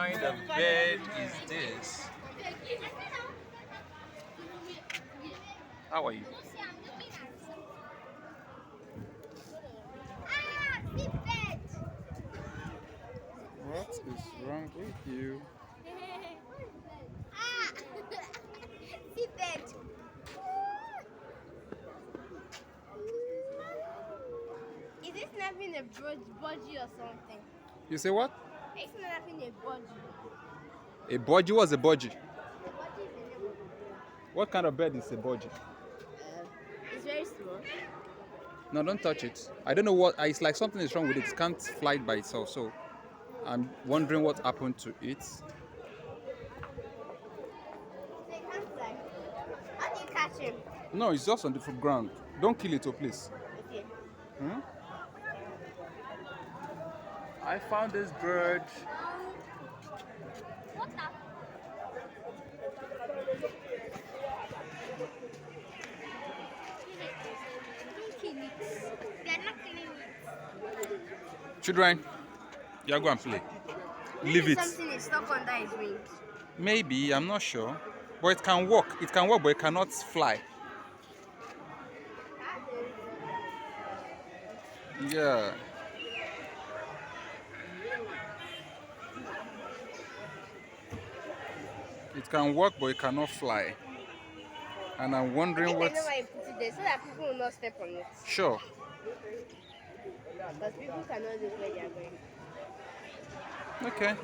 kind of bird is this? How are you? What is wrong with you? Seabed. Is this snapping a budgie or something? You say what? It's snapping a budgie. A budgie? What's a budgie? A budgie is the name of the bird. What kind of bird is a budgie? It's very small. No, don't touch it. I don't know what. It's like something is wrong with it. It can't fly by itself. So I'm wondering what happened to it. So it can't fly. How do you catch him? No, it's just on the ground. Don't kill it, oh please. Okay. Hmm? I found this bird. What the? Don't kill it. They're not killing it. Children, you are going to play. Leave it. Something is stuck under his wings. Maybe, I'm not sure. But it can walk. It can walk, but it cannot fly. Yeah. It can walk, but it cannot fly. And I'm wondering what. I know why you put it there so that people will not step on it. Sure. Because people cannot know where they are going. Okay.